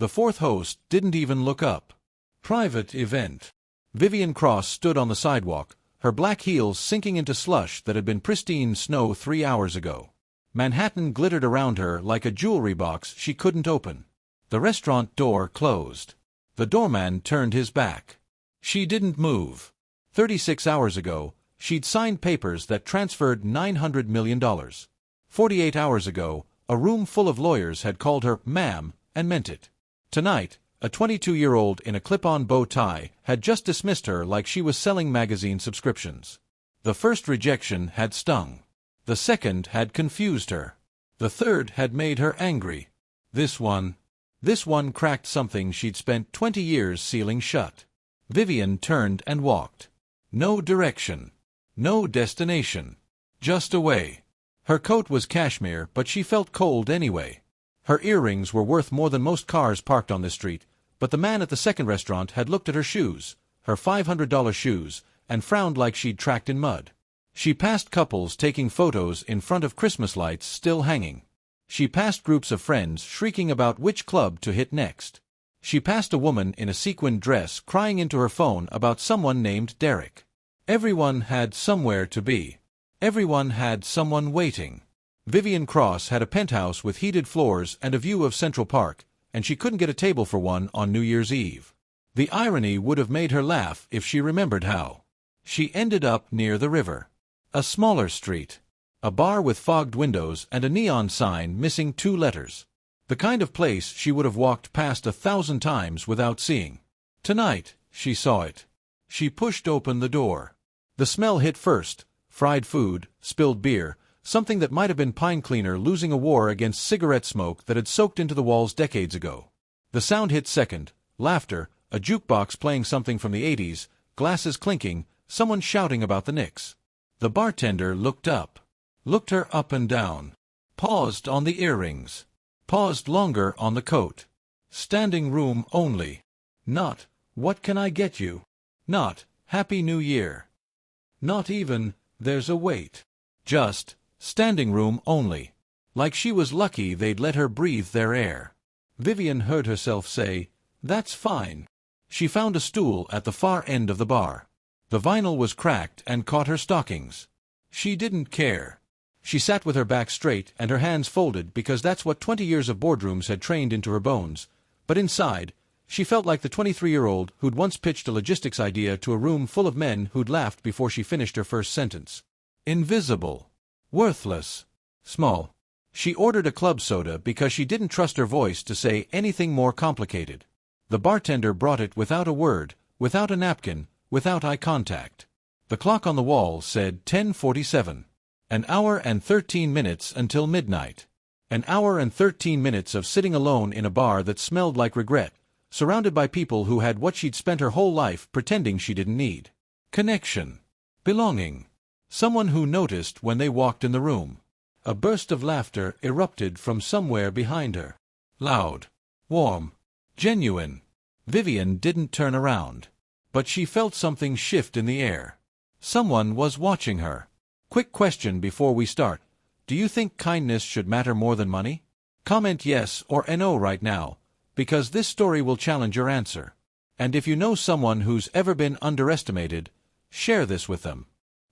The fourth host didn't even look up. Private event. Vivian Cross stood on the sidewalk, her black heels sinking into slush that had been pristine snow 3 hours ago. Manhattan glittered around her like a jewelry box she couldn't open. The restaurant door closed. The doorman turned his back. She didn't move. 36 hours ago, she'd signed papers that transferred $900 million. 48 hours ago, a room full of lawyers had called her ma'am and meant it. Tonight, a 22-year-old in a clip-on bow tie had just dismissed her like she was selling magazine subscriptions. The first rejection had stung. The second had confused her. The third had made her angry. This one cracked something she'd spent 20 years sealing shut. Vivian turned and walked. No direction. No destination. Just away. Her coat was cashmere, but she felt cold anyway. Her earrings were worth more than most cars parked on this street, but the man at the second restaurant had looked at her shoes, her $500 shoes, and frowned like she'd tracked in mud. She passed couples taking photos in front of Christmas lights still hanging. She passed groups of friends shrieking about which club to hit next. She passed a woman in a sequined dress crying into her phone about someone named Derek. Everyone had somewhere to be. Everyone had someone waiting. Vivian Cross had a penthouse with heated floors and a view of Central Park, and she couldn't get a table for one on New Year's Eve. The irony would have made her laugh if she remembered how. She ended up near the river. A smaller street. A bar with fogged windows and a neon sign missing 2 letters. The kind of place she would have walked past 1,000 times without seeing. Tonight, she saw it. She pushed open the door. The smell hit first: fried food, spilled beer, something that might have been pine cleaner losing a war against cigarette smoke that had soaked into the walls decades ago. The sound hit second: laughter, a jukebox playing something from the 80s, glasses clinking, someone shouting about the Knicks. The bartender looked up. Looked her up and down. Paused on the earrings. Paused longer on the coat. Standing room only. Not, "What can I get you?" Not, "Happy New Year." Not even, "There's a wait." Just, standing room only. Like she was lucky they'd let her breathe their air. Vivian heard herself say, "That's fine." She found a stool at the far end of the bar. The vinyl was cracked and caught her stockings. She didn't care. She sat with her back straight and her hands folded because that's what 20 years of boardrooms had trained into her bones. But inside, she felt like the 23-year-old who'd once pitched a logistics idea to a room full of men who'd laughed before she finished her first sentence. Invisible. Worthless. Small. She ordered a club soda because she didn't trust her voice to say anything more complicated. The bartender brought it without a word, without a napkin, without eye contact. The clock on the wall said 10:47. An hour and 13 minutes until midnight. An hour and 13 minutes of sitting alone in a bar that smelled like regret, surrounded by people who had what she'd spent her whole life pretending she didn't need. Connection. Belonging. Someone who noticed when they walked in the room. A burst of laughter erupted from somewhere behind her. Loud. Warm. Genuine. Vivian didn't turn around. But she felt something shift in the air. Someone was watching her. Quick question before we start. Do you think kindness should matter more than money? Comment yes or no right now, because this story will challenge your answer. And if you know someone who's ever been underestimated, share this with them.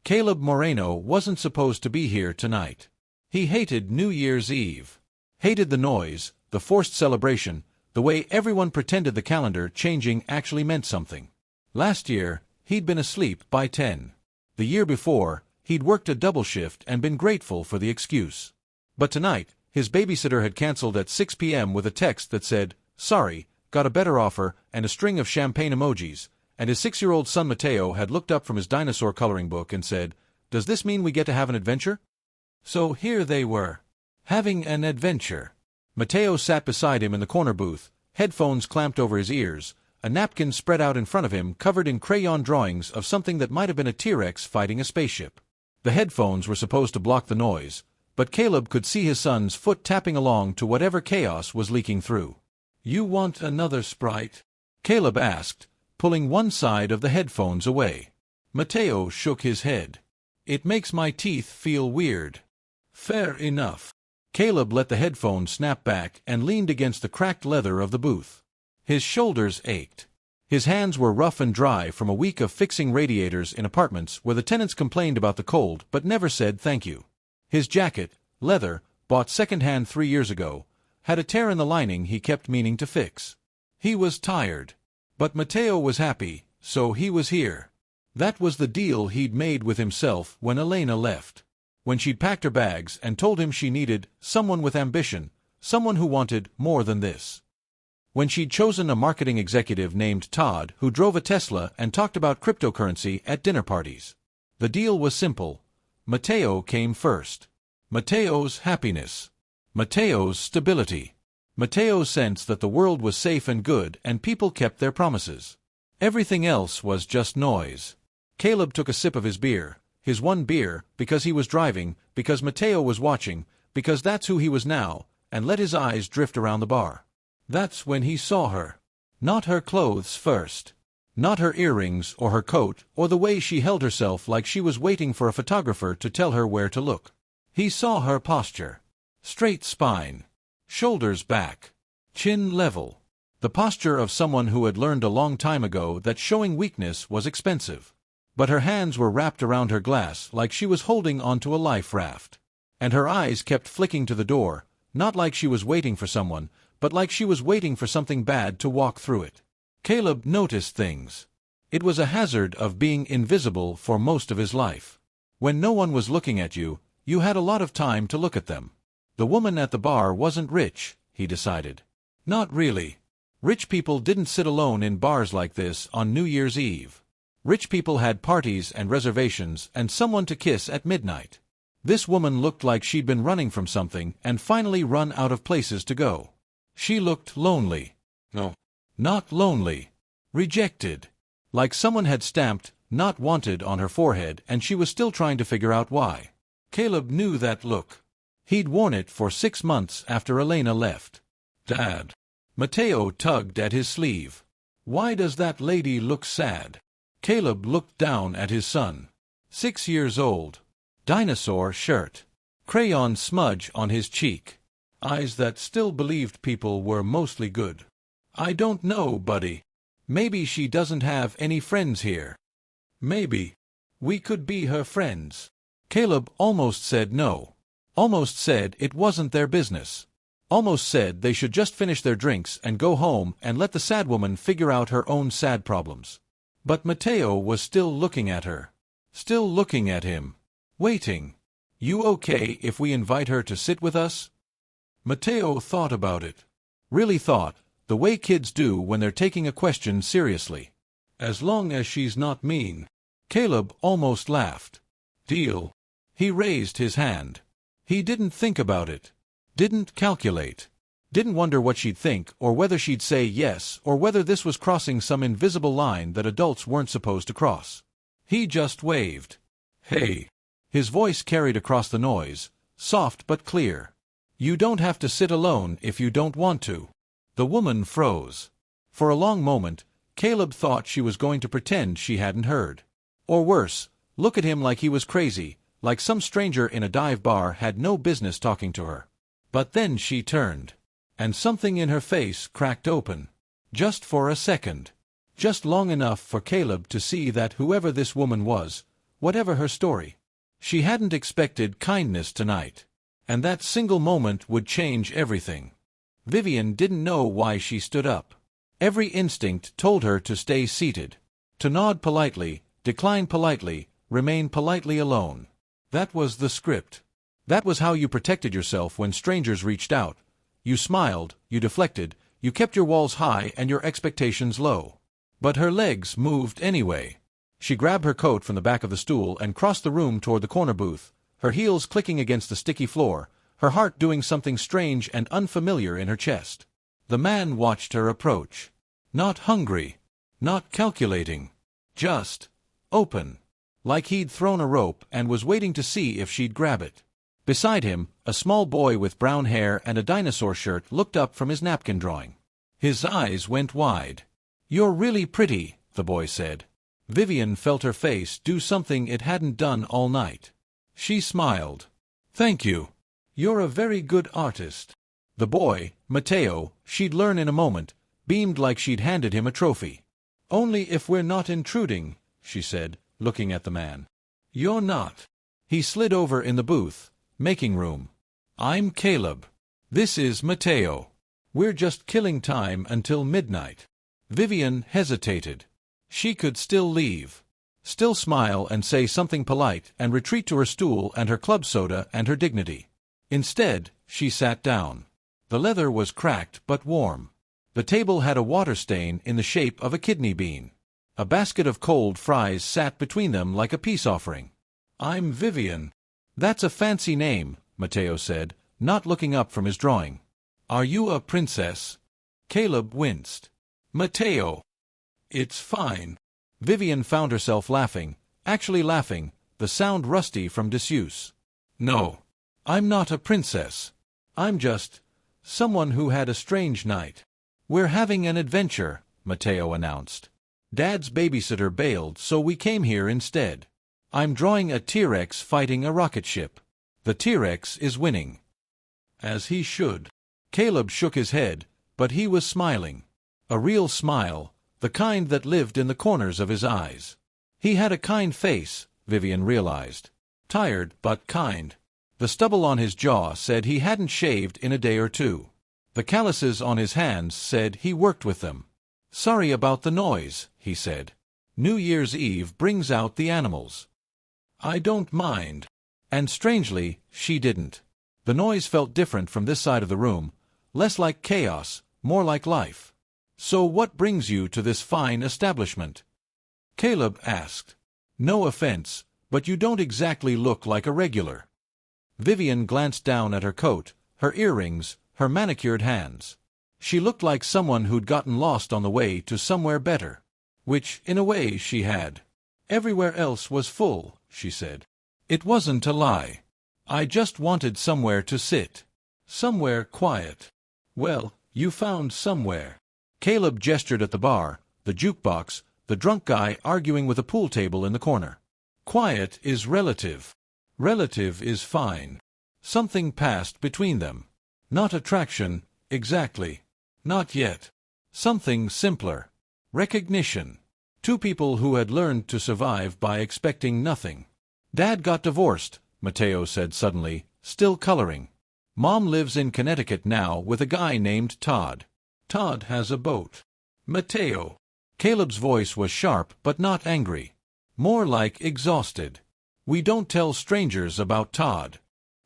Caleb Moreno wasn't supposed to be here tonight. He hated New Year's Eve. Hated the noise, the forced celebration, the way everyone pretended the calendar changing actually meant something. Last year, he'd been asleep by 10. The year before, he'd worked a double shift and been grateful for the excuse. But tonight, his babysitter had canceled at 6 p.m. with a text that said, "Sorry, got a better offer," and a string of champagne emojis, and his 6-year-old son Mateo had looked up from his dinosaur coloring book and said, "Does this mean we get to have an adventure?" So here they were, having an adventure. Mateo sat beside him in the corner booth, headphones clamped over his ears, a napkin spread out in front of him covered in crayon drawings of something that might have been a T-Rex fighting a spaceship. The headphones were supposed to block the noise, but Caleb could see his son's foot tapping along to whatever chaos was leaking through. "You want another Sprite?" Caleb asked, pulling one side of the headphones away. Mateo shook his head. "It makes my teeth feel weird." "Fair enough." Caleb let the headphones snap back and leaned against the cracked leather of the booth. His shoulders ached. His hands were rough and dry from a week of fixing radiators in apartments where the tenants complained about the cold but never said thank you. His jacket, leather, bought second-hand 3 years ago, had a tear in the lining he kept meaning to fix. He was tired. But Mateo was happy, so he was here. That was the deal he'd made with himself when Elena left. When she'd packed her bags and told him she needed someone with ambition, someone who wanted more than this. When she'd chosen a marketing executive named Todd who drove a Tesla and talked about cryptocurrency at dinner parties. The deal was simple. Mateo came first. Mateo's happiness. Mateo's stability. Mateo's sense that the world was safe and good and people kept their promises. Everything else was just noise. Caleb took a sip of his beer, his one beer, because he was driving, because Mateo was watching, because that's who he was now, and let his eyes drift around the bar. That's when he saw her. Not her clothes first. Not her earrings or her coat or the way she held herself like she was waiting for a photographer to tell her where to look. He saw her posture. Straight spine. Shoulders back. Chin level. The posture of someone who had learned a long time ago that showing weakness was expensive. But her hands were wrapped around her glass like she was holding onto a life raft. And her eyes kept flicking to the door, not like she was waiting for someone, but like she was waiting for something bad to walk through it. Caleb noticed things. It was a hazard of being invisible for most of his life. When no one was looking at you, you had a lot of time to look at them. The woman at the bar wasn't rich, he decided. Not really. Rich people didn't sit alone in bars like this on New Year's Eve. Rich people had parties and reservations and someone to kiss at midnight. This woman looked like she'd been running from something and finally run out of places to go. She looked lonely. No, not lonely. Rejected. Like someone had stamped "not wanted" on her forehead and she was still trying to figure out why. Caleb knew that look. He'd worn it for 6 months after Elena left. Dad. Mateo tugged at his sleeve. Why does that lady look sad? Caleb looked down at his son. 6 years old. Dinosaur shirt. Crayon smudge on his cheek. Eyes that still believed people were mostly good. I don't know, buddy. Maybe she doesn't have any friends here. Maybe. We could be her friends. Caleb almost said no. Almost said it wasn't their business. Almost said they should just finish their drinks and go home and let the sad woman figure out her own sad problems. But Mateo was still looking at her. Still looking at him. Waiting. You okay if we invite her to sit with us? Mateo thought about it. Really thought, the way kids do when they're taking a question seriously. As long as she's not mean. Caleb almost laughed. Deal. He raised his hand. He didn't think about it. Didn't calculate. Didn't wonder what she'd think or whether she'd say yes or whether this was crossing some invisible line that adults weren't supposed to cross. He just waved. Hey. His voice carried across the noise, soft but clear. You don't have to sit alone if you don't want to. The woman froze. For a long moment, Caleb thought she was going to pretend she hadn't heard. Or worse, look at him like he was crazy, like some stranger in a dive bar had no business talking to her. But then she turned. And something in her face cracked open. Just for a second. Just long enough for Caleb to see that whoever this woman was, whatever her story, she hadn't expected kindness tonight. And that single moment would change everything. Vivian didn't know why she stood up. Every instinct told her to stay seated. To nod politely, decline politely, remain politely alone. That was the script. That was how you protected yourself when strangers reached out. You smiled, you deflected, you kept your walls high and your expectations low. But her legs moved anyway. She grabbed her coat from the back of the stool and crossed the room toward the corner booth, her heels clicking against the sticky floor, her heart doing something strange and unfamiliar in her chest. The man watched her approach. Not hungry. Not calculating. Just open. Like he'd thrown a rope and was waiting to see if she'd grab it. Beside him, a small boy with brown hair and a dinosaur shirt looked up from his napkin drawing. His eyes went wide. You're really pretty, the boy said. Vivian felt her face do something it hadn't done all night. She smiled. Thank you. You're a very good artist. The boy, Matteo, she'd learn in a moment, beamed like she'd handed him a trophy. Only if we're not intruding, she said, looking at the man. You're not. He slid over in the booth, making room. I'm Caleb. This is Matteo. We're just killing time until midnight. Vivian hesitated. She could still leave. Still smile and say something polite and retreat to her stool and her club soda and her dignity. Instead, she sat down. The leather was cracked but warm. The table had a water stain in the shape of a kidney bean. A basket of cold fries sat between them like a peace offering. I'm Vivian. That's a fancy name, Matteo said, not looking up from his drawing. Are you a princess? Caleb winced. Matteo. It's fine. Vivian found herself laughing, actually laughing, the sound rusty from disuse. No. I'm not a princess. I'm just someone who had a strange night. We're having an adventure, Matteo announced. Dad's babysitter bailed, so we came here instead. I'm drawing a T-Rex fighting a rocket ship. The T-Rex is winning. As he should. Caleb shook his head, but he was smiling. A real smile, the kind that lived in the corners of his eyes. He had a kind face, Vivian realized. Tired, but kind. The stubble on his jaw said he hadn't shaved in a day or two. The calluses on his hands said he worked with them. Sorry about the noise, he said. New Year's Eve brings out the animals. I don't mind. And strangely, she didn't. The noise felt different from this side of the room, less like chaos, more like life. So what brings you to this fine establishment? Caleb asked. No offense, but you don't exactly look like a regular. Vivian glanced down at her coat, her earrings, her manicured hands. She looked like someone who'd gotten lost on the way to somewhere better. Which, in a way, she had. Everywhere else was full, she said. It wasn't a lie. I just wanted somewhere to sit. Somewhere quiet. Well, you found somewhere. Caleb gestured at the bar, the jukebox, the drunk guy arguing with a pool table in the corner. Quiet is relative. Relative is fine. Something passed between them. Not attraction, exactly. Not yet. Something simpler. Recognition. Two people who had learned to survive by expecting nothing. Dad got divorced, Matteo said suddenly, still coloring. Mom lives in Connecticut now with a guy named Todd. Todd has a boat. Matteo. Caleb's voice was sharp but not angry. More like exhausted. We don't tell strangers about Todd.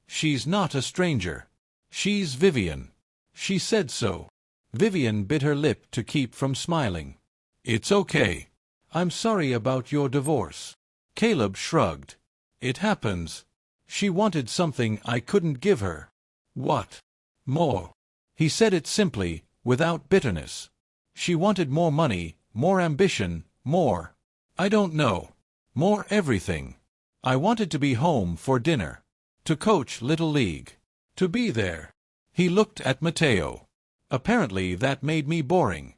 She's not a stranger. She's Vivian. She said so. Vivian bit her lip to keep from smiling. It's okay. I'm sorry about your divorce. Caleb shrugged. It happens. She wanted something I couldn't give her. What? More. He said it simply, without bitterness. She wanted more money, more ambition, more. I don't know. More everything. I wanted to be home for dinner. To coach Little League. To be there. He looked at Matteo. Apparently that made me boring.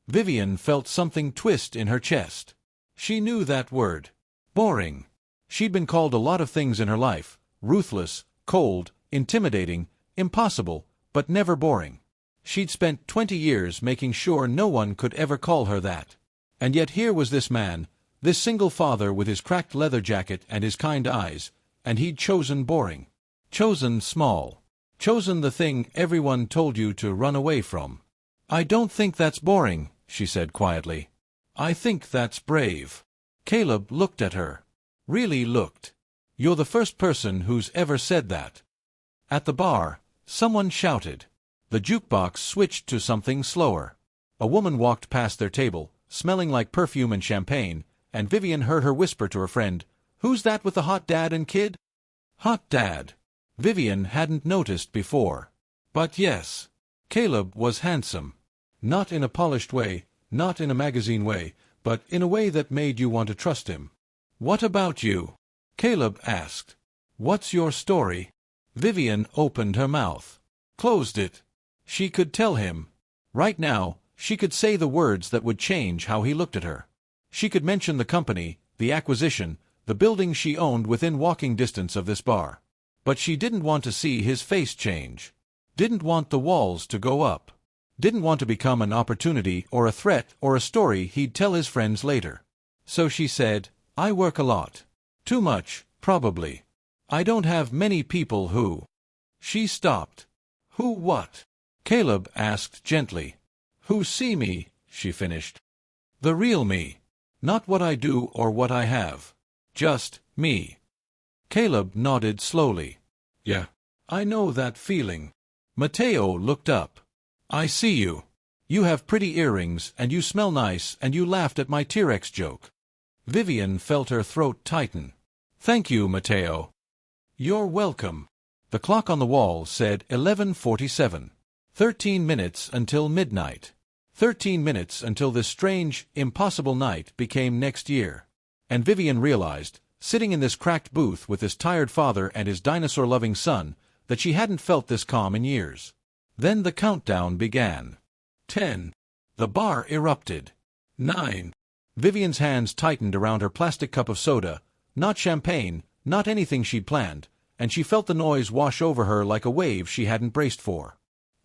Vivian felt something twist in her chest. She knew that word. Boring. She'd been called a lot of things in her life. Ruthless, cold, intimidating, impossible, but never boring. She'd spent 20 years making sure no one could ever call her that. And yet here was this man, this single father with his cracked leather jacket and his kind eyes, and he'd chosen boring. Chosen small. Chosen the thing everyone told you to run away from. I don't think that's boring, she said quietly. I think that's brave. Caleb looked at her. Really looked. You're the first person who's ever said that. At the bar, someone shouted. The jukebox switched to something slower. A woman walked past their table, smelling like perfume and champagne, and Vivian heard her whisper to her friend, "Who's that with the hot dad and kid?" Hot dad. Vivian hadn't noticed before. But yes, Caleb was handsome. Not in a polished way, not in a magazine way, but in a way that made you want to trust him. What about you? Caleb asked. What's your story? Vivian opened her mouth. Closed it. She could tell him. Right now, she could say the words that would change how he looked at her. She could mention the company, the acquisition, the building she owned within walking distance of this bar. But she didn't want to see his face change. Didn't want the walls to go up. Didn't want to become an opportunity or a threat or a story he'd tell his friends later. So she said, "I work a lot. Too much, probably. I don't have many people who—" She stopped. "Who what?" Caleb asked gently. "Who see me," she finished. "The real me. Not what I do or what I have. Just me." Caleb nodded slowly. "Yeah, I know that feeling." Mateo looked up. "I see you. You have pretty earrings, and you smell nice, and you laughed at my T-Rex joke." Vivian felt her throat tighten. "Thank you, Mateo." "You're welcome." The clock on the wall said 11:47. 13 minutes until midnight. 13 minutes until this strange, impossible night became next year. And Vivian realized, sitting in this cracked booth with his tired father and his dinosaur-loving son, that she hadn't felt this calm in years. Then the countdown began. 10. The bar erupted. 9. Vivian's hands tightened around her plastic cup of soda, not champagne, not anything she'd planned, and she felt the noise wash over her like a wave she hadn't braced for.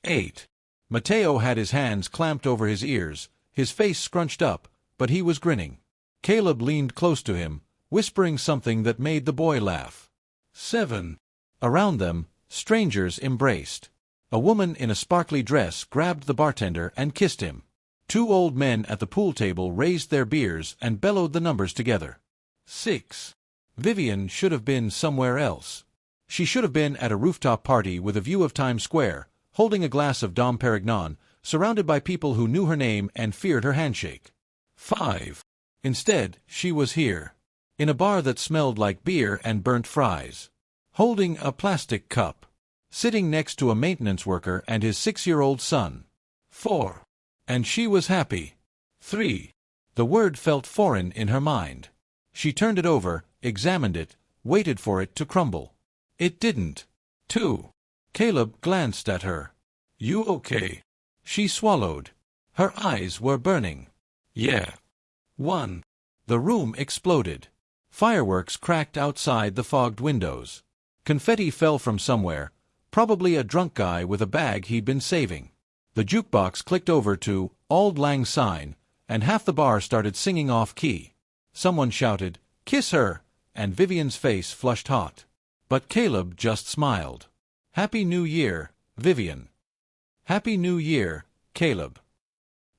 8. Mateo had his hands clamped over his ears, his face scrunched up, but he was grinning. Caleb leaned close to him, whispering something that made the boy laugh. 7. Around them, strangers embraced. A woman in a sparkly dress grabbed the bartender and kissed him. 2 old men at the pool table raised their beers and bellowed the numbers together. 6. Vivian should have been somewhere else. She should have been at a rooftop party with a view of Times Square, holding a glass of Dom Perignon, surrounded by people who knew her name and feared her handshake. 5. Instead, she was here, in a bar that smelled like beer and burnt fries, holding a plastic cup, sitting next to a maintenance worker and his 6-year-old son. 4. And she was happy. 3. The word felt foreign in her mind. She turned it over, examined it, waited for it to crumble. It didn't. 2. Caleb glanced at her. "You okay?" She swallowed. Her eyes were burning. "Yeah." 1. The room exploded. Fireworks cracked outside the fogged windows. Confetti fell from somewhere, probably a drunk guy with a bag he'd been saving. The jukebox clicked over to Auld Lang Syne, and half the bar started singing off-key. Someone shouted, "Kiss her!" and Vivian's face flushed hot. But Caleb just smiled. "Happy New Year, Vivian." "Happy New Year, Caleb."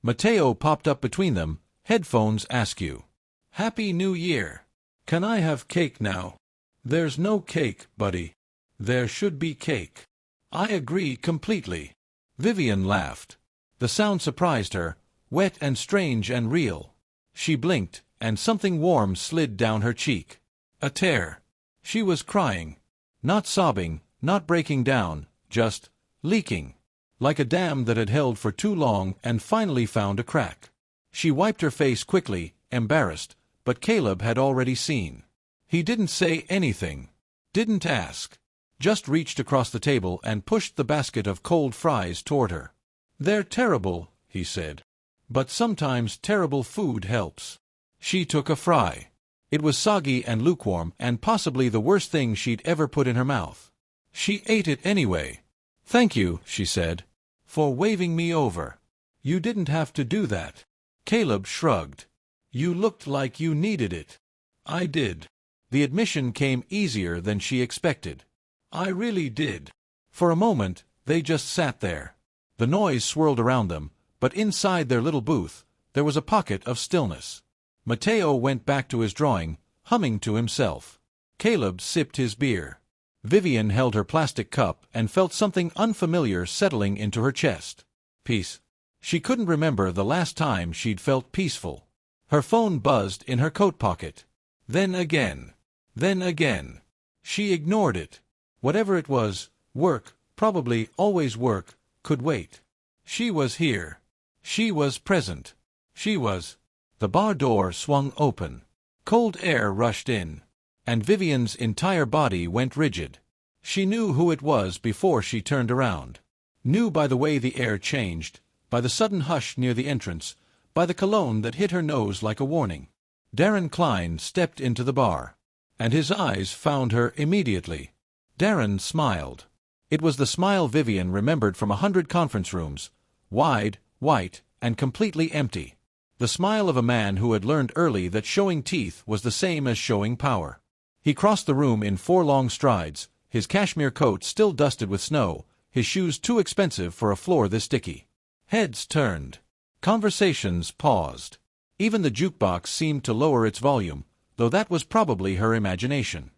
Mateo popped up between them, headphones askew. "Happy New Year. Can I have cake now?" "There's no cake, buddy." "There should be cake." "I agree completely." Vivian laughed. The sound surprised her, wet and strange and real. She blinked, and something warm slid down her cheek. A tear. She was crying. Not sobbing, not breaking down, just leaking. Like a dam that had held for too long and finally found a crack. She wiped her face quickly, embarrassed, but Caleb had already seen. He didn't say anything. Didn't ask. Just reached across the table and pushed the basket of cold fries toward her. "They're terrible," he said. "But sometimes terrible food helps." She took a fry. It was soggy and lukewarm and possibly the worst thing she'd ever put in her mouth. She ate it anyway. "Thank you," she said, "for waving me over. You didn't have to do that." Caleb shrugged. "You looked like you needed it." "I did." The admission came easier than she expected. "I really did." For a moment, they just sat there. The noise swirled around them, but inside their little booth, there was a pocket of stillness. Mateo went back to his drawing, humming to himself. Caleb sipped his beer. Vivian held her plastic cup and felt something unfamiliar settling into her chest. Peace. She couldn't remember the last time she'd felt peaceful. Her phone buzzed in her coat pocket. Then again. Then again. She ignored it. Whatever it was, work, probably always work, could wait. She was here. She was present. She was. The bar door swung open. Cold air rushed in, and Vivian's entire body went rigid. She knew who it was before she turned around. Knew by the way the air changed, by the sudden hush near the entrance, by the cologne that hit her nose like a warning. Darren Klein stepped into the bar, and his eyes found her immediately. Darren smiled. It was the smile Vivian remembered from 100 conference rooms, wide, white, and completely empty. The smile of a man who had learned early that showing teeth was the same as showing power. He crossed the room in 4 long strides, his cashmere coat still dusted with snow, his shoes too expensive for a floor this sticky. Heads turned. Conversations paused. Even the jukebox seemed to lower its volume, though that was probably her imagination.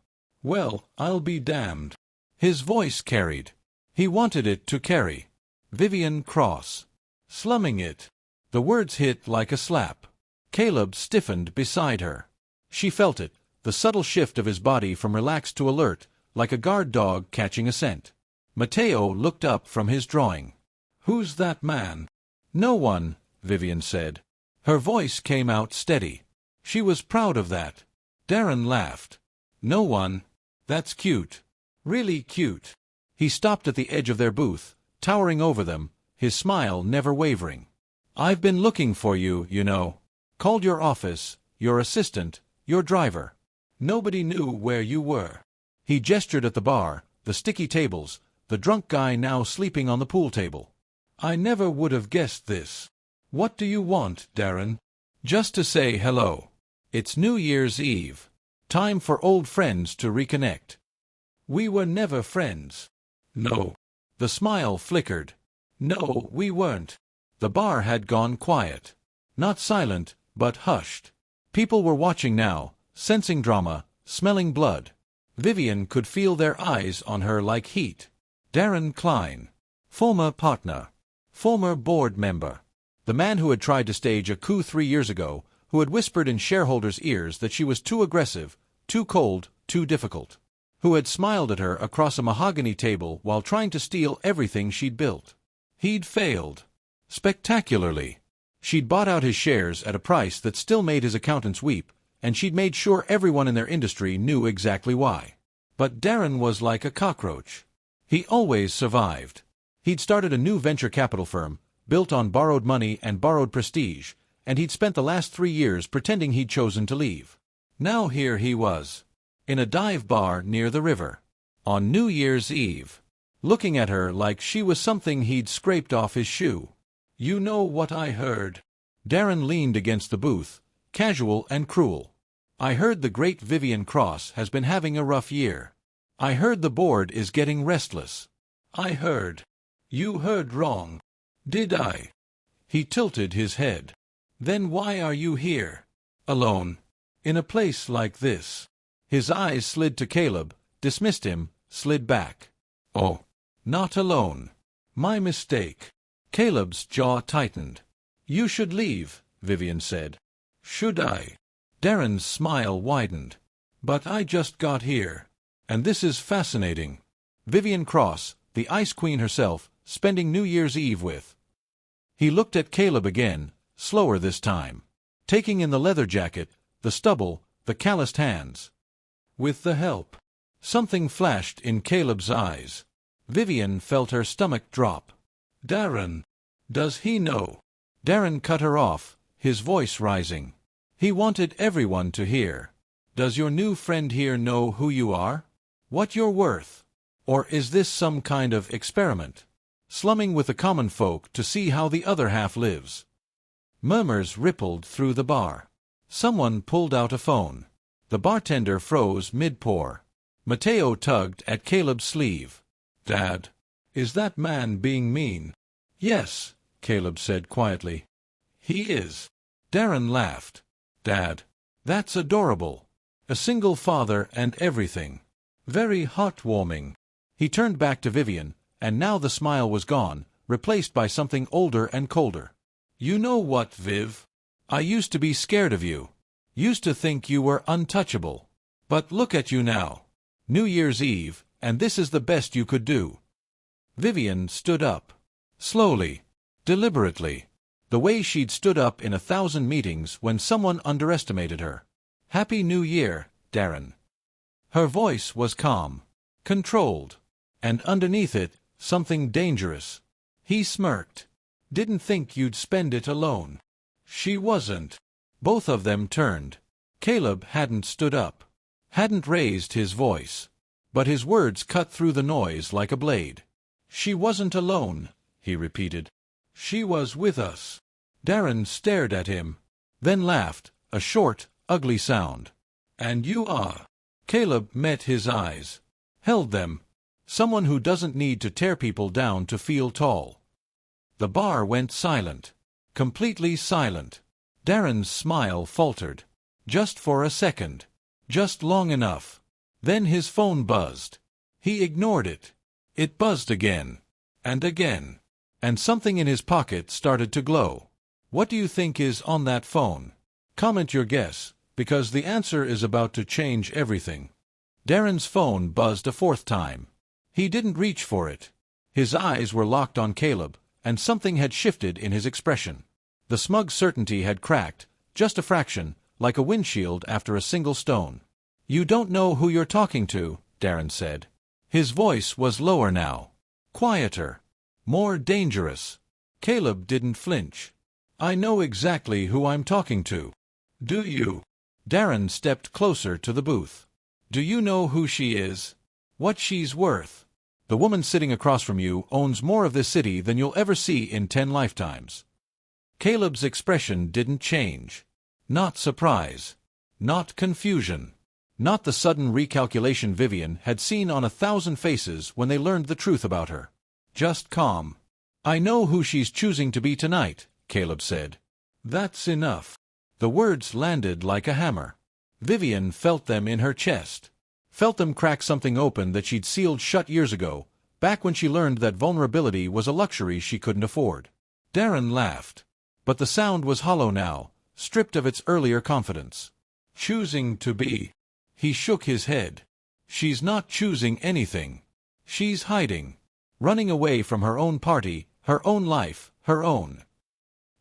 "Well, I'll be damned." His voice carried. He wanted it to carry. Vivian Cross. Slumming it. The words hit like a slap. Caleb stiffened beside her. She felt it, the subtle shift of his body from relaxed to alert, like a guard dog catching a scent. Mateo looked up from his drawing. "Who's that man?" "No one," Vivian said. Her voice came out steady. She was proud of that. Darren laughed. "No one? That's cute. Really cute." He stopped at the edge of their booth, towering over them, his smile never wavering. "I've been looking for you, you know. Called your office, your assistant, your driver. Nobody knew where you were." He gestured at the bar, the sticky tables, the drunk guy now sleeping on the pool table. "I never would have guessed this. What do you want, Darren?" "Just to say hello. It's New Year's Eve. Time for old friends to reconnect." "We were never friends." "No." The smile flickered. "No, we weren't." The bar had gone quiet. Not silent, but hushed. People were watching now, sensing drama, smelling blood. Vivian could feel their eyes on her like heat. Darren Klein. Former partner. Former board member. The man who had tried to stage a coup 3 years ago, who had whispered in shareholders' ears that she was too aggressive, too cold, too difficult. Who had smiled at her across a mahogany table while trying to steal everything she'd built. He'd failed. Spectacularly. She'd bought out his shares at a price that still made his accountants weep, and she'd made sure everyone in their industry knew exactly why. But Darren was like a cockroach. He always survived. He'd started a new venture capital firm, built on borrowed money and borrowed prestige, and he'd spent the last 3 years pretending he'd chosen to leave. Now here he was, in a dive bar near the river, on New Year's Eve, looking at her like she was something he'd scraped off his shoe. "You know what I heard?" Darren leaned against the booth, casual and cruel. "I heard the great Vivian Cross has been having a rough year. I heard the board is getting restless." "I heard." "You heard wrong." "Did I?" He tilted his head. "Then why are you here? Alone? In a place like this?" His eyes slid to Caleb, dismissed him, slid back. "Oh, not alone. My mistake." Caleb's jaw tightened. "You should leave," Vivian said. "Should I?" Darren's smile widened. "But I just got here. And this is fascinating." Vivian Cross, the Ice Queen herself, spending New Year's Eve with. He looked at Caleb again, slower this time. Taking in the leather jacket, the stubble, the calloused hands. "With the help." Something flashed in Caleb's eyes. Vivian felt her stomach drop. "Darren, does he know?" Darren cut her off, his voice rising. He wanted everyone to hear. "Does your new friend here know who you are? What you're worth? Or is this some kind of experiment? Slumming with the common folk to see how the other half lives?" Murmurs rippled through the bar. Someone pulled out a phone. The bartender froze mid-pour. Mateo tugged at Caleb's sleeve. "Dad, is that man being mean?" "Yes," Caleb said quietly. "He is." Darren laughed. "Dad, that's adorable. A single father and everything. Very heartwarming." He turned back to Vivian, and now the smile was gone, replaced by something older and colder. "You know what, Viv? I used to be scared of you. Used to think you were untouchable. But look at you now. New Year's Eve, and this is the best you could do." Vivian stood up. Slowly. Deliberately. The way she'd stood up in 1,000 meetings when someone underestimated her. "Happy New Year, Darren." Her voice was calm. Controlled. And underneath it, something dangerous. He smirked. "Didn't think you'd spend it alone." She wasn't. Both of them turned. Caleb hadn't stood up. Hadn't raised his voice. But his words cut through the noise like a blade. "She wasn't alone," he repeated. "She was with us." Darren stared at him, then laughed, a short, ugly sound. "And you are?" Caleb met his eyes, held them. Someone who doesn't need to tear people down to feel tall. The bar went silent. Completely silent. Darren's smile faltered. Just for a second. Just long enough. Then his phone buzzed. He ignored it. It buzzed again. And again. And something in his pocket started to glow. What do you think is on that phone? Comment your guess, because the answer is about to change everything. Darren's phone buzzed a fourth time. He didn't reach for it. His eyes were locked on Caleb, and something had shifted in his expression. The smug certainty had cracked, just a fraction, like a windshield after a single stone. "You don't know who you're talking to," Darren said. His voice was lower now. Quieter. More dangerous. Caleb didn't flinch. "I know exactly who I'm talking to." "Do you?" Darren stepped closer to the booth. "Do you know who she is? What she's worth? The woman sitting across from you owns more of this city than you'll ever see in 10 lifetimes. Caleb's expression didn't change. Not surprise. Not confusion. Not the sudden recalculation Vivian had seen on 1,000 faces when they learned the truth about her. Just calm. "I know who she's choosing to be tonight," Caleb said. "That's enough." The words landed like a hammer. Vivian felt them in her chest. Felt them crack something open that she'd sealed shut years ago, back when she learned that vulnerability was a luxury she couldn't afford. Darren laughed. But the sound was hollow now, stripped of its earlier confidence. "Choosing to be." He shook his head. "She's not choosing anything. She's hiding. Running away from her own party, her own life, her own."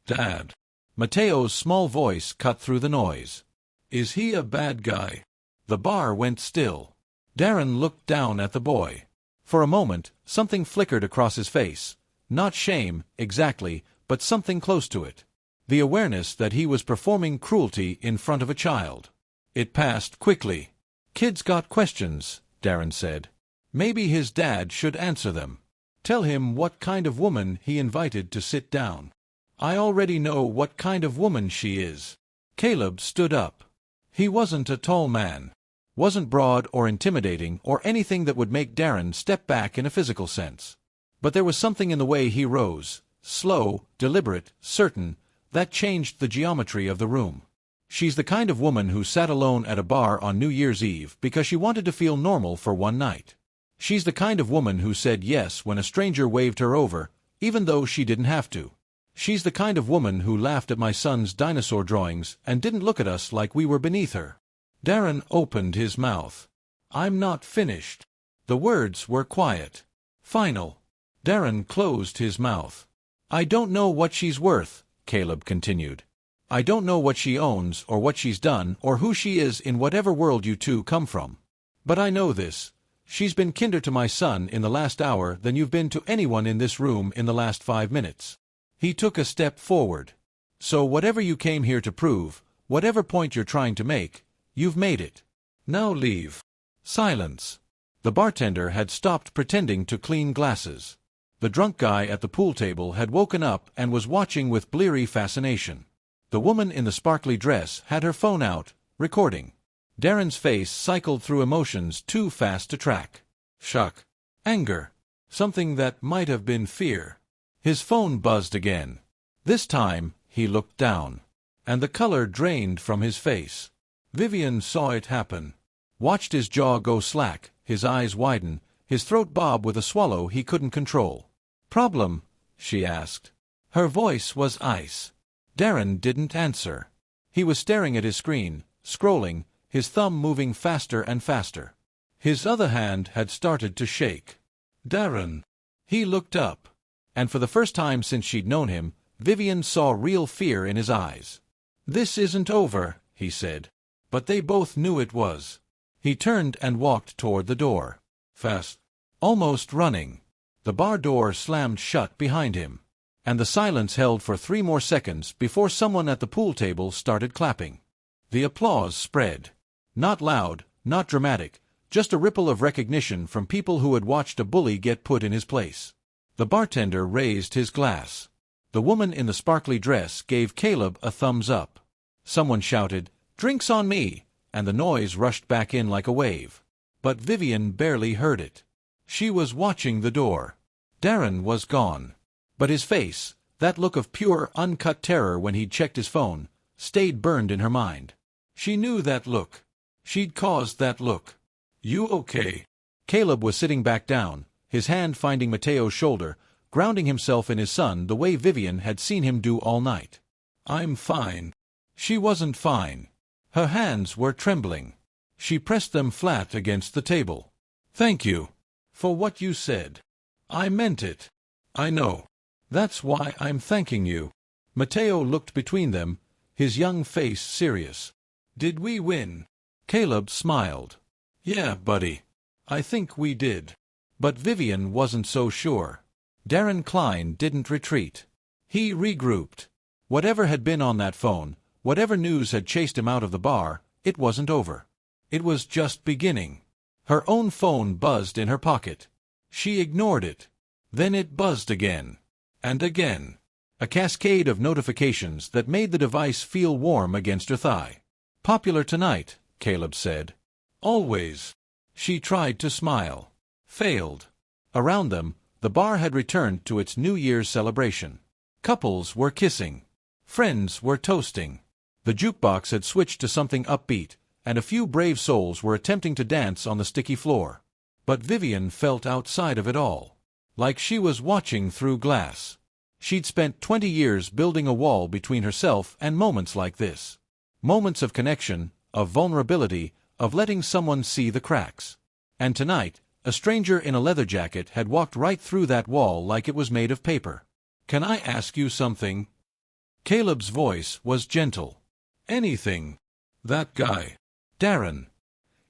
"Dad." Mateo's small voice cut through the noise. "Is he a bad guy?" The bar went still. Darren looked down at the boy. For a moment, something flickered across his face. Not shame, exactly, but something close to it. The awareness that he was performing cruelty in front of a child. It passed quickly. "Kid's got questions," Darren said. Maybe his dad should answer them. Tell him what kind of woman he invited to sit down. "I already know what kind of woman she is." Caleb stood up. He wasn't a tall man. Wasn't broad or intimidating or anything that would make Darren step back in a physical sense. But there was something in the way he rose, slow, deliberate, certain, that changed the geometry of the room. She's the kind of woman who sat alone at a bar on New Year's Eve because she wanted to feel normal for one night. She's the kind of woman who said yes when a stranger waved her over, even though she didn't have to. She's the kind of woman who laughed at my son's dinosaur drawings and didn't look at us like we were beneath her. Darren opened his mouth. "I'm not finished." The words were quiet. Final. Darren closed his mouth. "I don't know what she's worth," Caleb continued. "I don't know what she owns or what she's done or who she is in whatever world you two come from. But I know this. She's been kinder to my son in the last hour than you've been to anyone in this room in the last 5 minutes." He took a step forward. "So whatever you came here to prove, whatever point you're trying to make, you've made it. Now leave." Silence. The bartender had stopped pretending to clean glasses. The drunk guy at the pool table had woken up and was watching with bleary fascination. The woman in the sparkly dress had her phone out, recording. Darren's face cycled through emotions too fast to track. Shock. Anger. Something that might have been fear. His phone buzzed again. This time, he looked down. And the color drained from his face. Vivian saw it happen. Watched his jaw go slack, his eyes widen, his throat bob with a swallow he couldn't control. "Problem?" she asked. Her voice was ice. Darren didn't answer. He was staring at his screen, scrolling, his thumb moving faster and faster. His other hand had started to shake. "Darren." He looked up. And for the first time since she'd known him, Vivian saw real fear in his eyes. "This isn't over," he said. But they both knew it was. He turned and walked toward the door. Fast. Almost running. The bar door slammed shut behind him. And the silence held for 3 more seconds before someone at the pool table started clapping. The applause spread. Not loud, not dramatic, Just a ripple of recognition from people who had watched a bully get put in his place. The bartender raised his glass. The woman in the sparkly dress gave Caleb a thumbs up. Someone shouted, "Drinks on me!" and the noise rushed back in like a wave. But Vivian barely heard it. She was watching the door. Darren was gone. But his face, that look of pure, uncut terror when he'd checked his phone, stayed burned in her mind. She knew that look. She'd caused that look. "You okay?" Caleb was sitting back down, his hand finding Mateo's shoulder, grounding himself in his son the way Vivian had seen him do all night. "I'm fine." She wasn't fine. Her hands were trembling. She pressed them flat against the table. "Thank you for what you said. I meant it." "I know. That's why I'm thanking you." Mateo looked between them, his young face serious. "Did we win?" Caleb smiled. "Yeah, buddy. I think we did." But Vivian wasn't so sure. Darren Klein didn't retreat. He regrouped. Whatever had been on that phone, whatever news had chased him out of the bar, it wasn't over. It was just beginning. Her own phone buzzed in her pocket. She ignored it. Then it buzzed again. And again. A cascade of notifications that made the device feel warm against her thigh. "Popular tonight," Caleb said. "Always." She tried to smile. Failed. Around them, the bar had returned to its New Year's celebration. Couples were kissing. Friends were toasting. The jukebox had switched to something upbeat, and a few brave souls were attempting to dance on the sticky floor. But Vivian felt outside of it all. Like she was watching through glass. She'd spent 20 years building a wall between herself and moments like this. Moments of connection, of vulnerability, of letting someone see the cracks. And tonight, a stranger in a leather jacket had walked right through that wall like it was made of paper. "Can I ask you something?" Caleb's voice was gentle. "Anything." "That guy. Darren.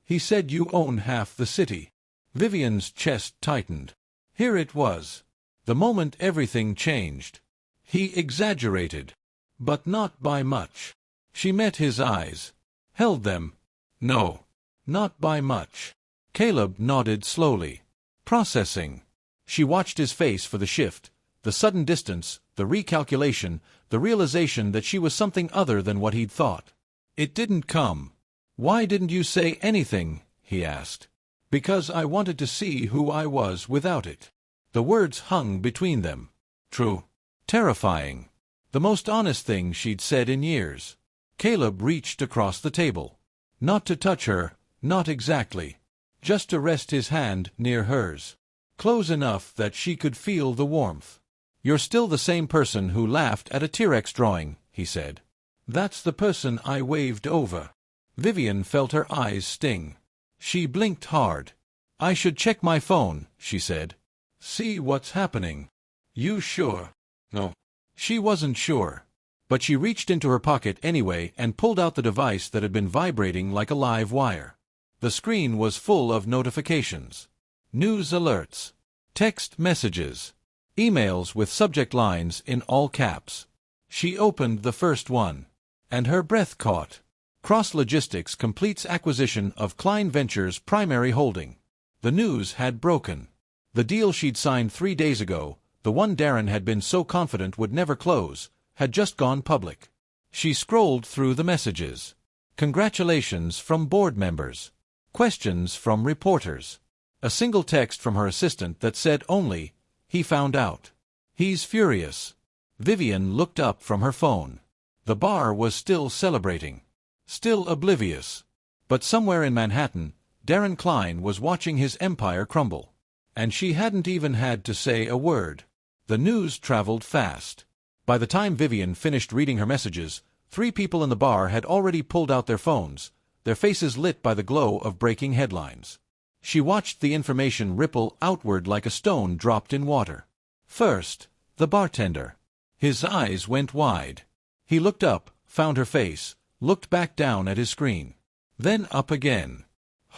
He said you own half the city." Vivian's chest tightened. Here it was. The moment everything changed. He exaggerated. But not by much. She met his eyes. Held them. "No. Not by much." Caleb nodded slowly. Processing. She watched his face for the shift, the sudden distance, the recalculation, the realization that she was something other than what he'd thought. It didn't come. "Why didn't you say anything?" he asked. "Because I wanted to see who I was without it." The words hung between them. True. Terrifying. The most honest thing she'd said in years. Caleb reached across the table. Not to touch her, not exactly. Just to rest his hand near hers. Close enough that she could feel the warmth. "You're still the same person who laughed at a T-Rex drawing," he said. "That's the person I waved over." Vivian felt her eyes sting. She blinked hard. "I should check my phone," she said. "See what's happening." "You sure?" "No." She wasn't sure. But she reached into her pocket anyway and pulled out the device that had been vibrating like a live wire. The screen was full of notifications. News alerts. Text messages. Emails with subject lines in all caps. She opened the first one. And her breath caught. Cross Logistics completes acquisition of Klein Ventures' primary holding. The news had broken. The deal she'd signed 3 days ago, the one Darren had been so confident would never close, had just gone public. She scrolled through the messages. Congratulations from board members. Questions from reporters. A single text from her assistant that said only, "He found out." "He's furious." Vivian looked up from her phone. The bar was still celebrating. Still oblivious. But somewhere in Manhattan, Darren Klein was watching his empire crumble. And she hadn't even had to say a word. The news traveled fast. By the time Vivian finished reading her messages, 3 people in the bar had already pulled out their phones, their faces lit by the glow of breaking headlines. She watched the information ripple outward like a stone dropped in water. First, the bartender. His eyes went wide. He looked up, found her face, looked back down at his screen. Then up again.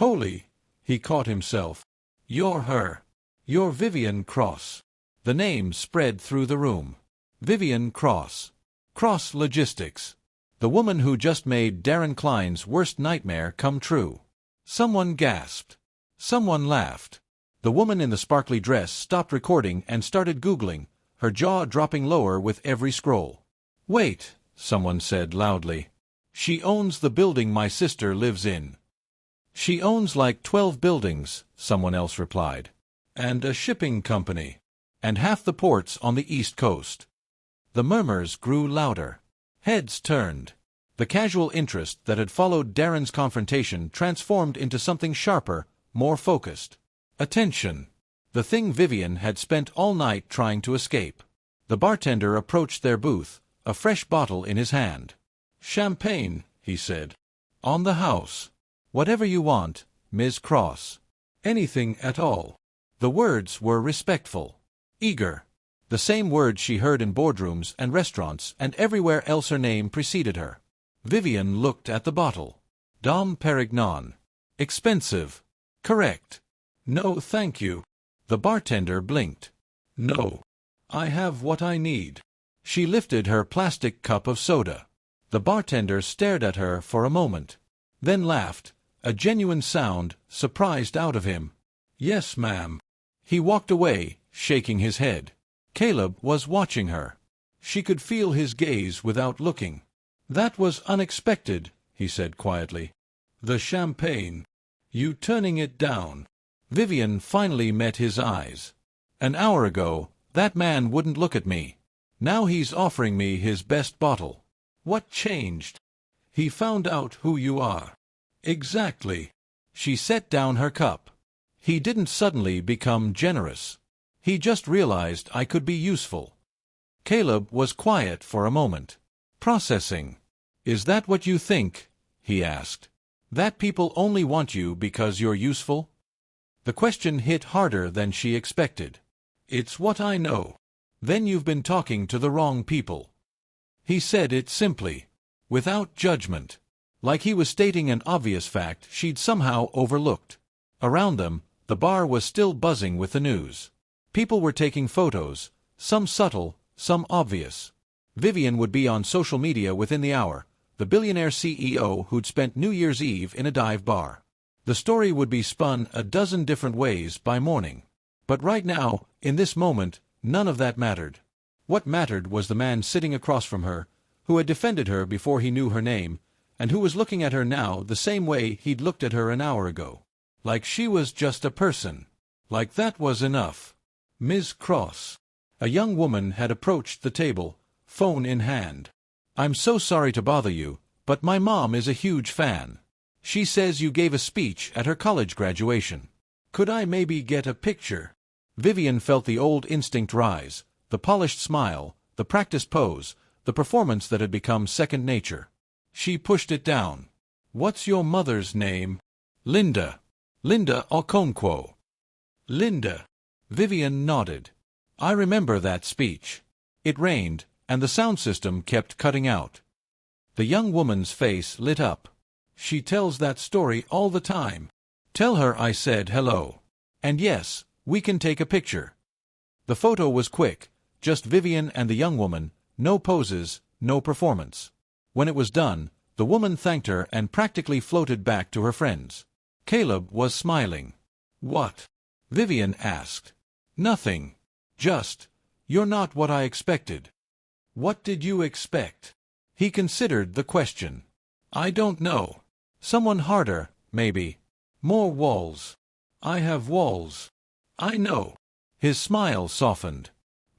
"Holy," he caught himself. "You're her. You're Vivian Cross." The name spread through the room. Vivian Cross. Cross Logistics. The woman who just made Darren Klein's worst nightmare come true. Someone gasped. Someone laughed. The woman in the sparkly dress stopped recording and started Googling, her jaw dropping lower with every scroll. "Wait," someone said loudly. "She owns the building my sister lives in." "She owns like 12 buildings," someone else replied. "And a shipping company. And half the ports on the East Coast." The murmurs grew louder. Heads turned. The casual interest that had followed Darren's confrontation transformed into something sharper, more focused. Attention. The thing Vivian had spent all night trying to escape. The bartender approached their booth, a fresh bottle in his hand. "Champagne," he said. "On the house. Whatever you want, Ms. Cross. Anything at all." The words were respectful. Eager. The same words she heard in boardrooms and restaurants and everywhere else her name preceded her. Vivian looked at the bottle. Dom Perignon. Expensive. Correct. "No, thank you." The bartender blinked. "No. I have what I need." She lifted her plastic cup of soda. The bartender stared at her for a moment, then laughed, a genuine sound surprised out of him. "Yes, ma'am." He walked away, shaking his head. Caleb was watching her. She could feel his gaze without looking. "That was unexpected," he said quietly. "The champagne. You turning it down." Vivian finally met his eyes. "An hour ago, that man wouldn't look at me. Now he's offering me his best bottle. What changed?" "He found out who you are." "Exactly." She set down her cup. "He didn't suddenly become generous. He just realized I could be useful." Caleb was quiet for a moment. Processing. "Is that what you think?" he asked. "That people only want you because you're useful?" The question hit harder than she expected. "It's what I know." "Then you've been talking to the wrong people." He said it simply, without judgment, like he was stating an obvious fact she'd somehow overlooked. Around them, the bar was still buzzing with the news. People were taking photos, some subtle, some obvious. Vivian would be on social media within the hour, the billionaire CEO who'd spent New Year's Eve in a dive bar. The story would be spun a dozen different ways by morning. But right now, in this moment, none of that mattered. What mattered was the man sitting across from her, who had defended her before he knew her name, and who was looking at her now the same way he'd looked at her an hour ago. Like she was just a person. Like that was enough. "Ms. Cross." A young woman had approached the table, phone in hand. "I'm so sorry to bother you, but my mom is a huge fan. She says you gave a speech at her college graduation. Could I maybe get a picture?" Vivian felt the old instinct rise, the polished smile, the practiced pose, the performance that had become second nature. She pushed it down. "What's your mother's name?" "Linda. Linda Okonkwo." "Linda." Vivian nodded. "I remember that speech." It rained, and the sound system kept cutting out. The young woman's face lit up. "She tells that story all the time. Tell her I said hello. And yes, we can take a picture." The photo was quick, just Vivian and the young woman, no poses, no performance. When it was done, the woman thanked her and practically floated back to her friends. Caleb was smiling. "What?" Vivian asked. "Nothing. Just, you're not what I expected." "What did you expect?" He considered the question. "I don't know. Someone harder, maybe. More walls." "I have walls." "I know." His smile softened.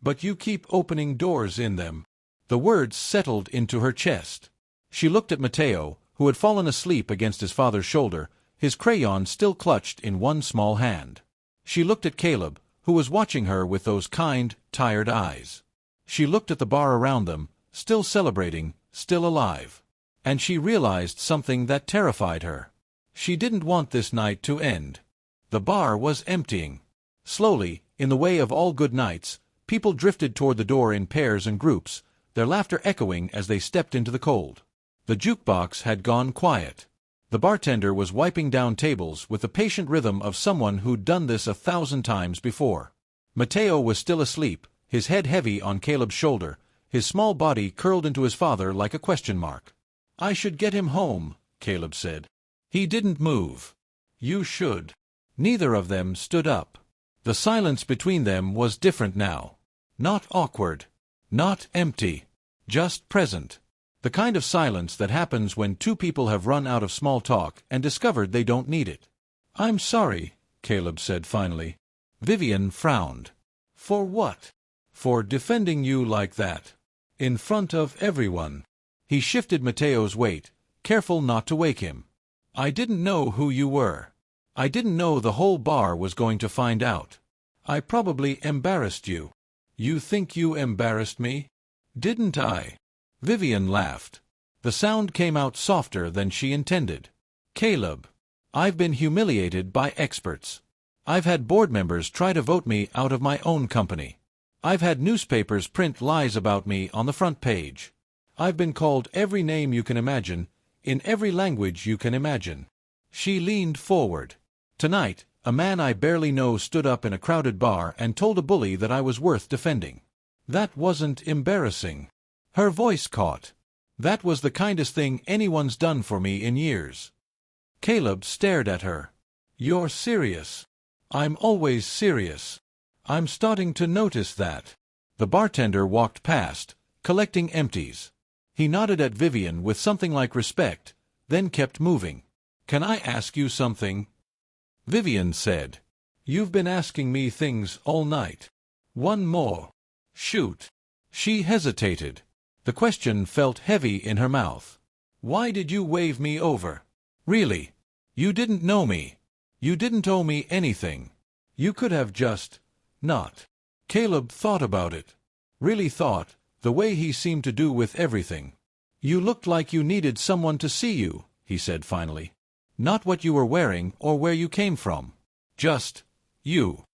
"But you keep opening doors in them." The words settled into her chest. She looked at Mateo, who had fallen asleep against his father's shoulder, his crayon still clutched in one small hand. She looked at Caleb, who was watching her with those kind, tired eyes. She looked at the bar around them, still celebrating, still alive. And she realized something that terrified her. She didn't want this night to end. The bar was emptying. Slowly, in the way of all good nights, people drifted toward the door in pairs and groups, their laughter echoing as they stepped into the cold. The jukebox had gone quiet. The bartender was wiping down tables with the patient rhythm of someone who'd done this 1,000 times before. Mateo was still asleep, his head heavy on Caleb's shoulder, his small body curled into his father like a question mark. "I should get him home," Caleb said. He didn't move. "You should." Neither of them stood up. The silence between them was different now. Not awkward. Not empty. Just present. The kind of silence that happens when two people have run out of small talk and discovered they don't need it. "I'm sorry," Caleb said finally. Vivian frowned. "For what?" "For defending you like that. In front of everyone." He shifted Mateo's weight, careful not to wake him. "I didn't know who you were. I didn't know the whole bar was going to find out. I probably embarrassed you." "You think you embarrassed me?" "Didn't I?" Vivian laughed. The sound came out softer than she intended. "Caleb, I've been humiliated by experts. I've had board members try to vote me out of my own company. I've had newspapers print lies about me on the front page. I've been called every name you can imagine, in every language you can imagine." She leaned forward. "Tonight, a man I barely know stood up in a crowded bar and told a bully that I was worth defending. That wasn't embarrassing." Her voice caught. "That was the kindest thing anyone's done for me in years." Caleb stared at her. "You're serious?" "I'm always serious. I'm starting to notice that." The bartender walked past, collecting empties. He nodded at Vivian with something like respect, then kept moving. "Can I ask you something?" Vivian said. "You've been asking me things all night. One more." "Shoot." She hesitated. The question felt heavy in her mouth. "Why did you wave me over? Really? You didn't know me. You didn't owe me anything. You could have just not." Caleb thought about it. Really thought, the way he seemed to do with everything. "You looked like you needed someone to see you," he said finally. "Not what you were wearing or where you came from. Just you."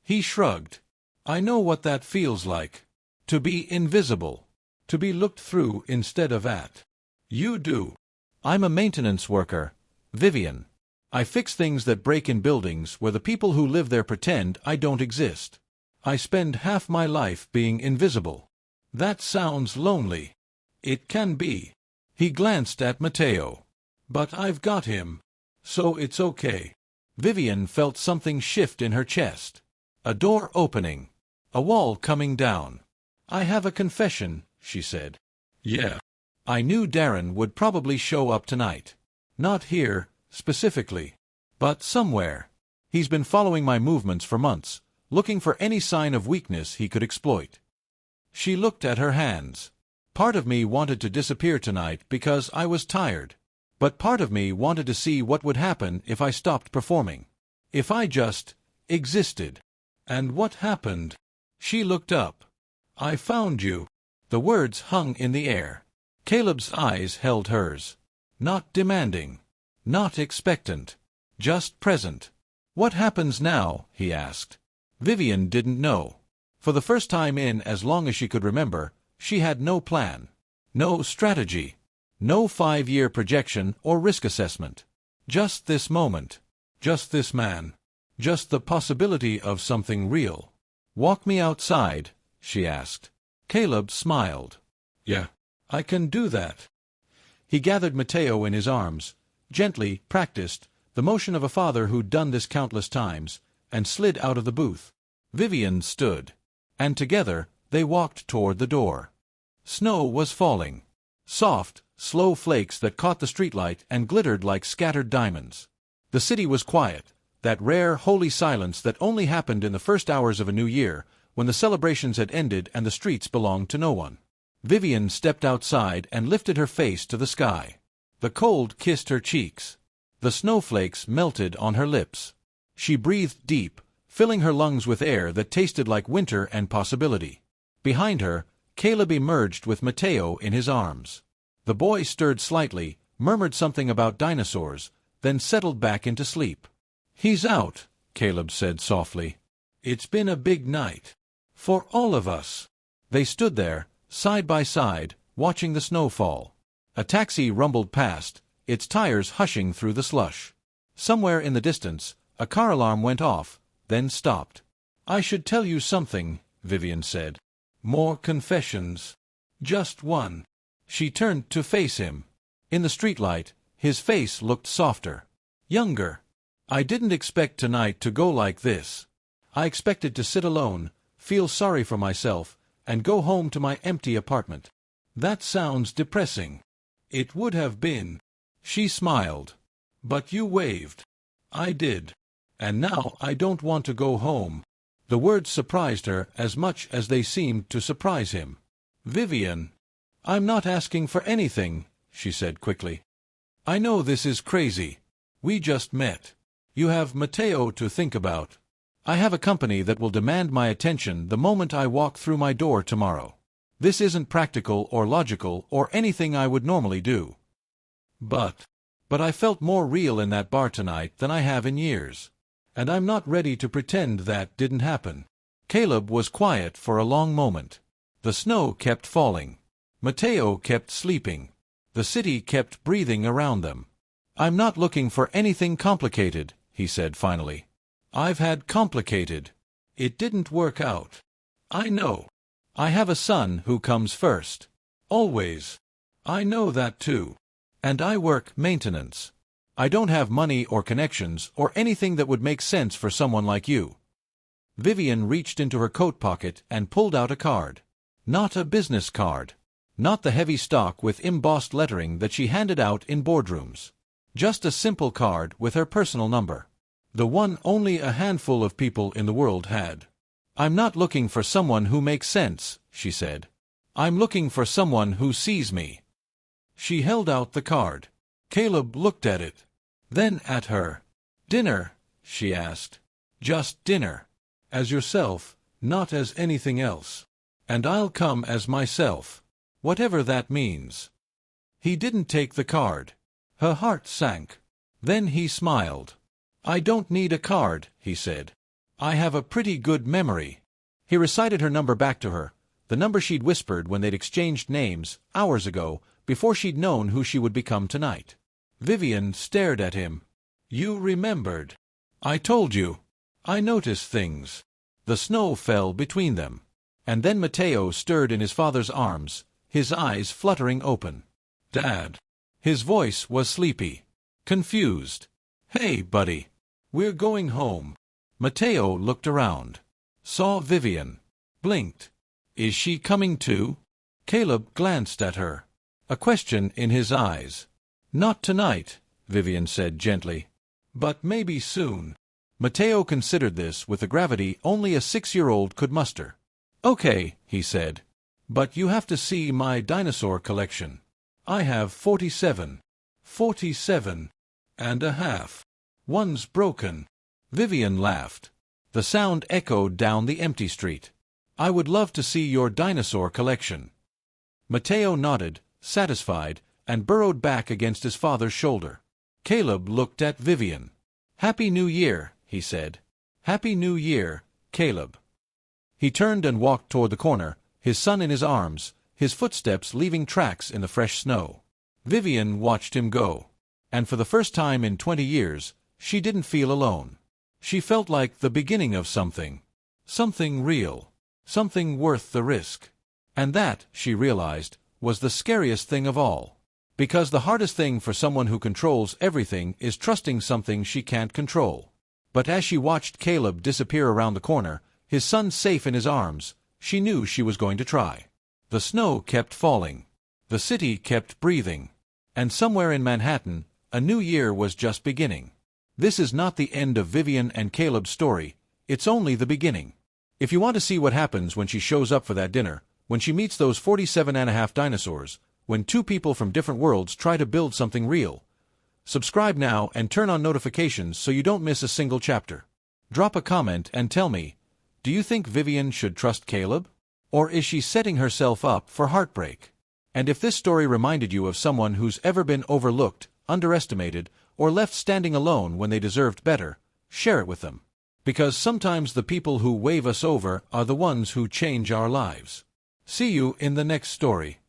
He shrugged. "I know what that feels like. To be invisible. To be looked through instead of at." "You do." "I'm a maintenance worker, Vivian. I fix things that break in buildings where the people who live there pretend I don't exist. I spend half my life being invisible." "That sounds lonely." "It can be." He glanced at Mateo. "But I've got him. So it's okay." Vivian felt something shift in her chest. A door opening. A wall coming down. "I have a confession," she said. "Yeah." "I knew Darren would probably show up tonight. Not here, specifically. But somewhere. He's been following my movements for months, looking for any sign of weakness he could exploit." She looked at her hands. "Part of me wanted to disappear tonight because I was tired. But part of me wanted to see what would happen if I stopped performing. If I just existed." "And what happened?" She looked up. "I found you." The words hung in the air. Caleb's eyes held hers. Not demanding. Not expectant. Just present. "What happens now?" he asked. Vivian didn't know. For the first time in as long as she could remember, she had no plan. No strategy. No 5-year projection or risk assessment. Just this moment. Just this man. Just the possibility of something real. "Walk me outside," she asked. Caleb smiled. "Yeah, I can do that." He gathered Mateo in his arms, gently practiced, the motion of a father who'd done this countless times, and slid out of the booth. Vivian stood. And together, they walked toward the door. Snow was falling. Soft, slow flakes that caught the streetlight and glittered like scattered diamonds. The city was quiet, that rare, holy silence that only happened in the first hours of a new year, when the celebrations had ended and the streets belonged to no one. Vivian stepped outside and lifted her face to the sky. The cold kissed her cheeks. The snowflakes melted on her lips. She breathed deep, filling her lungs with air that tasted like winter and possibility. Behind her, Caleb emerged with Mateo in his arms. The boy stirred slightly, murmured something about dinosaurs, then settled back into sleep. "He's out," Caleb said softly. "It's been a big night. For all of us." They stood there, side by side, watching the snow fall. A taxi rumbled past, its tires hushing through the slush. Somewhere in the distance, a car alarm went off, then stopped. "I should tell you something," Vivian said. "More confessions." "Just one." She turned to face him. In the streetlight, his face looked softer. Younger. I didn't expect tonight to go like this. I expected to sit alone, feel sorry for myself, and go home to my empty apartment. That sounds depressing. It would have been. She smiled. But you waved. I did. And now I don't want to go home. The words surprised her as much as they seemed to surprise him. Vivian. I'm not asking for anything, she said quickly. I know this is crazy. We just met. You have Matteo to think about. I have a company that will demand my attention the moment I walk through my door tomorrow. This isn't practical or logical or anything I would normally do. But I felt more real in that bar tonight than I have in years. And I'm not ready to pretend that didn't happen. Caleb was quiet for a long moment. The snow kept falling. Matteo kept sleeping. The city kept breathing around them. I'm not looking for anything complicated, he said finally. I've had complicated. It didn't work out. I know. I have a son who comes first. Always. I know that too. And I work maintenance. I don't have money or connections or anything that would make sense for someone like you. Vivian reached into her coat pocket and pulled out a card. Not a business card. Not the heavy stock with embossed lettering that she handed out in boardrooms. Just a simple card with her personal number. The one only a handful of people in the world had. I'm not looking for someone who makes sense, she said. I'm looking for someone who sees me. She held out the card. Caleb looked at it. Then at her. Dinner, she asked. Just dinner. As yourself, not as anything else. And I'll come as myself. Whatever that means. He didn't take the card. Her heart sank. Then he smiled. I don't need a card, he said. I have a pretty good memory. He recited her number back to her, the number she'd whispered when they'd exchanged names, hours ago, before she'd known who she would become tonight. Vivian stared at him. You remembered. I told you. I noticed things. The snow fell between them. And then Matteo stirred in his father's arms, his eyes fluttering open. Dad. His voice was sleepy. Confused. Hey, buddy. We're going home. Matteo looked around. Saw Vivian. Blinked. Is she coming too? Caleb glanced at her. A question in his eyes. Not tonight, Vivian said gently. But maybe soon. Matteo considered this with the gravity only a 6-year-old could muster. Okay, he said. But you have to see my dinosaur collection. I have 47. 47 and a half. One's broken. Vivian laughed. The sound echoed down the empty street. I would love to see your dinosaur collection. Matteo nodded, satisfied, and burrowed back against his father's shoulder. Caleb looked at Vivian. Happy New Year, he said. Happy New Year, Caleb. He turned and walked toward the corner, his son in his arms, his footsteps leaving tracks in the fresh snow. Vivian watched him go. And for the first time in 20 years, she didn't feel alone. She felt like the beginning of something. Something real. Something worth the risk. And that, she realized, was the scariest thing of all. Because the hardest thing for someone who controls everything is trusting something she can't control. But as she watched Caleb disappear around the corner, his son safe in his arms, she knew she was going to try. The snow kept falling. The city kept breathing. And somewhere in Manhattan, a new year was just beginning. This is not the end of Vivian and Caleb's story, it's only the beginning. If you want to see what happens when she shows up for that dinner, when she meets those 47.5 dinosaurs, when two people from different worlds try to build something real, subscribe now and turn on notifications so you don't miss a single chapter. Drop a comment and tell me, do you think Vivian should trust Caleb? Or is she setting herself up for heartbreak? And if this story reminded you of someone who's ever been overlooked, underestimated, or left standing alone when they deserved better, share it with them. Because sometimes the people who wave us over are the ones who change our lives. See you in the next story.